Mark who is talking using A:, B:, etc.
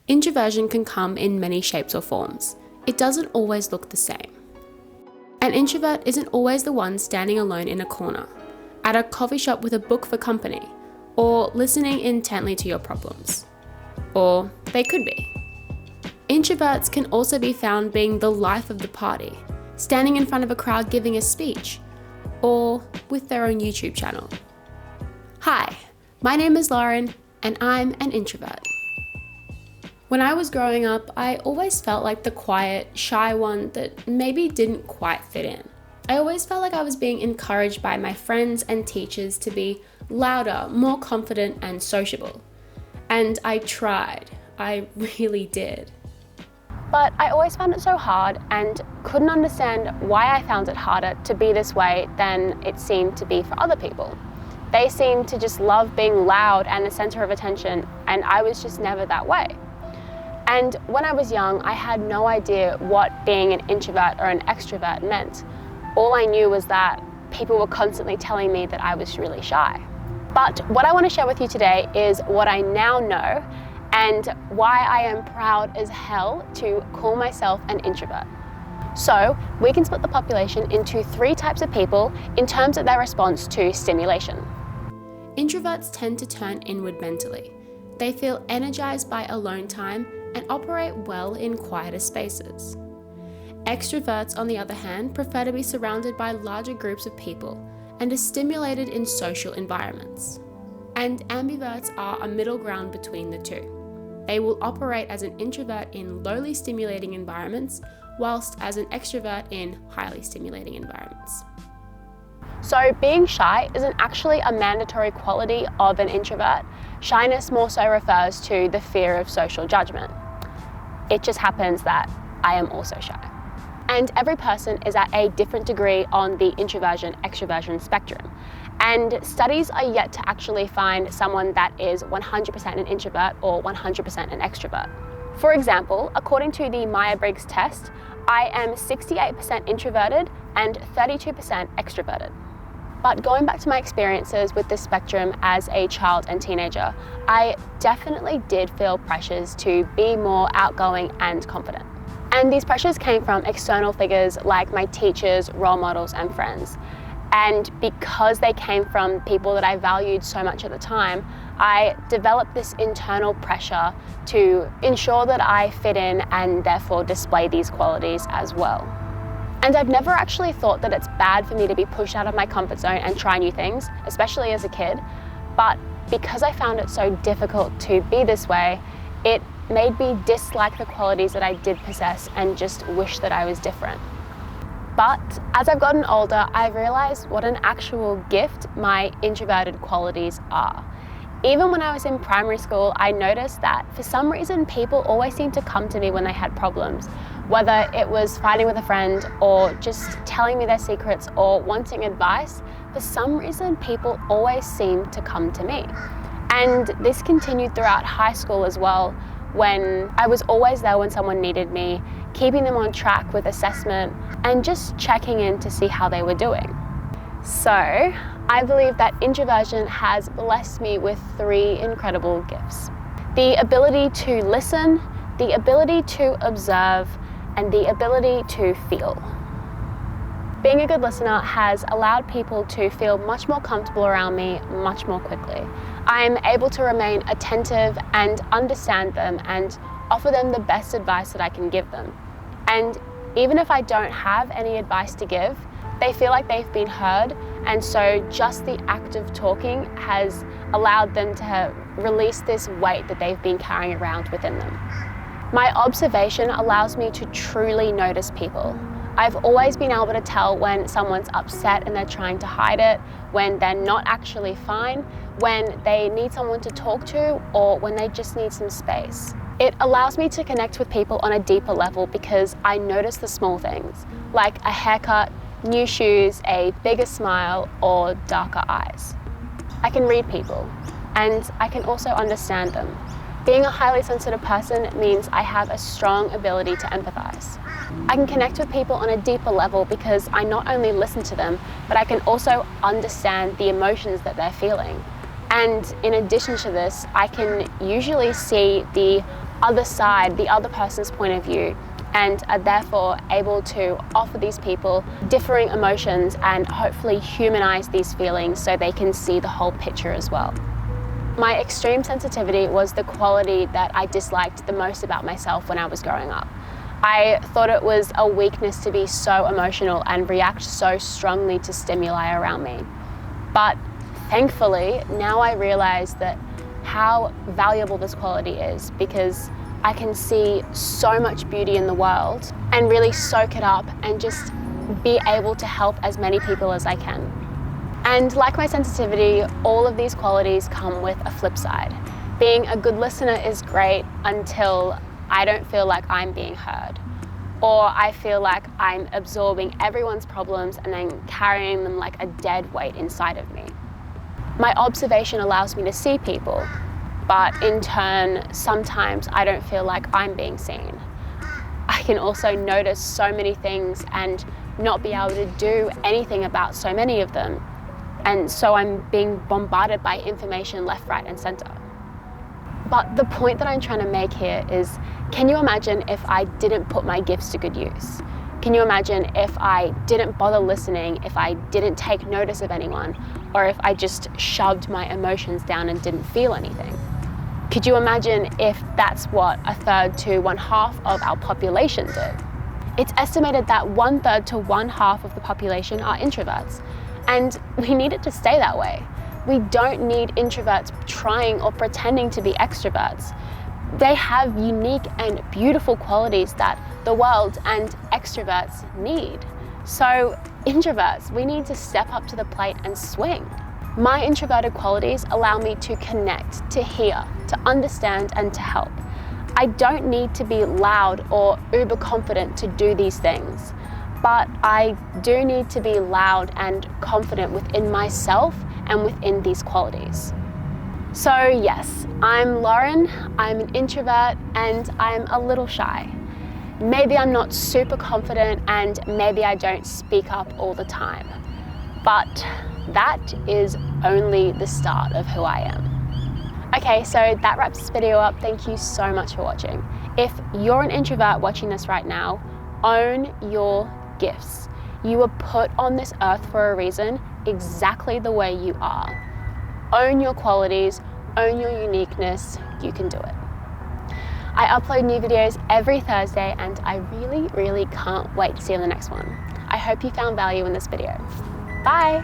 A: Introversion can come in many shapes or forms. It doesn't always look the same. An introvert isn't always the one standing alone in a corner, at a coffee shop with a book for company, or listening intently to your problems. Or they could be. Introverts can also be found being the life of the party, standing in front of a crowd giving a speech, or with their own YouTube channel. Hi, my name is Lauren, and I'm an introvert. When I was growing up, I always felt like the quiet, shy one that maybe didn't quite fit in. I always felt like I was being encouraged by my friends and teachers to be louder, more confident and sociable. And I tried. I really did. But I always found it so hard and couldn't understand why I found it harder to be this way than it seemed to be for other people. They seemed to just love being loud and the center of attention, and I was just never that way. And when I was young, I had no idea what being an introvert or an extrovert meant. All I knew was that people were constantly telling me that I was really shy. But what I want to share with you today is what I now know and why I am proud as hell to call myself an introvert. So we can split the population into 3 types of people in terms of their response to stimulation. Introverts tend to turn inward mentally. They feel energized by alone time and operate well in quieter spaces. Extroverts, on the other hand, prefer to be surrounded by larger groups of people and are stimulated in social environments. And ambiverts are a middle ground between the two. They will operate as an introvert in lowly stimulating environments, whilst as an extrovert in highly stimulating environments. So being shy isn't actually a mandatory quality of an introvert. Shyness more so refers to the fear of social judgment. It just happens that I am also shy. And every person is at a different degree on the introversion-extroversion spectrum. And studies are yet to actually find someone that is 100% an introvert or 100% an extrovert. For example, according to the Myers-Briggs test, I am 68% introverted and 32% extroverted. But going back to my experiences with this spectrum as a child and teenager, I definitely did feel pressures to be more outgoing and confident. And these pressures came from external figures like my teachers, role models, and friends. And because they came from people that I valued so much at the time, I developed this internal pressure to ensure that I fit in and therefore display these qualities as well. And I've never actually thought that it's bad for me to be pushed out of my comfort zone and try new things, especially as a kid. But because I found it so difficult to be this way, it made me dislike the qualities that I did possess and just wish that I was different. But as I've gotten older, I've realized what an actual gift my introverted qualities are. Even when I was in primary school, I noticed that for some reason people always seemed to come to me when they had problems, whether it was fighting with a friend or just telling me their secrets or wanting advice. For some reason, people always seemed to come to me. And this continued throughout high school as well, when I was always there when someone needed me, keeping them on track with assessment and just checking in to see how they were doing. So I believe that introversion has blessed me with 3 incredible gifts: the ability to listen, the ability to observe, and the ability to feel. Being a good listener has allowed people to feel much more comfortable around me much more quickly. I'm able to remain attentive and understand them and offer them the best advice that I can give them. And even if I don't have any advice to give, they feel like they've been heard, and so just the act of talking has allowed them to release this weight that they've been carrying around within them. My observation allows me to truly notice people. I've always been able to tell when someone's upset and they're trying to hide it, when they're not actually fine, when they need someone to talk to, or when they just need some space. It allows me to connect with people on a deeper level because I notice the small things, like a haircut, new shoes, a bigger smile, or darker eyes. I can read people, and I can also understand them. Being a highly sensitive person means I have a strong ability to empathize. I can connect with people on a deeper level because I not only listen to them, but I can also understand the emotions that they're feeling. And in addition to this, I can usually see the other side, the other person's point of view, and are therefore able to offer these people differing emotions and hopefully humanize these feelings so they can see the whole picture as well. My extreme sensitivity was the quality that I disliked the most about myself when I was growing up. I thought it was a weakness to be so emotional and react so strongly to stimuli around me. But thankfully, now I realize that how valuable this quality is, because I can see so much beauty in the world and really soak it up and just be able to help as many people as I can. And like my sensitivity, all of these qualities come with a flip side. Being a good listener is great until I don't feel like I'm being heard, or I feel like I'm absorbing everyone's problems and then carrying them like a dead weight inside of me. My observation allows me to see people, but in turn, sometimes I don't feel like I'm being seen. I can also notice so many things and not be able to do anything about so many of them. And so I'm being bombarded by information left, right, and center. But the point that I'm trying to make here is, can you imagine if I didn't put my gifts to good use? Can you imagine if I didn't bother listening, if I didn't take notice of anyone, or if I just shoved my emotions down and didn't feel anything? Could you imagine if that's what 1/3 to 1/2 of our population did? It's estimated that 1/3 to 1/2 of the population are introverts, and we need it to stay that way. We don't need introverts trying or pretending to be extroverts. They have unique and beautiful qualities that the world and extroverts need. So introverts, we need to step up to the plate and swing. My introverted qualities allow me to connect, to hear, to understand, and to help. I don't need to be loud or uber confident to do these things, but I do need to be loud and confident within myself and within these qualities. So yes, I'm Lauren, I'm an introvert, and I'm a little shy. Maybe I'm not super confident, and maybe I don't speak up all the time, but that is only the start of who I am. Okay, so that wraps this video up. Thank you so much for watching. If you're an introvert watching this right now, own your gifts. You were put on this earth for a reason, exactly the way you are. Own your qualities, own your uniqueness, you can do it. I upload new videos every Thursday, and I really can't wait to see you in the next one. I hope you found value in this video. Bye!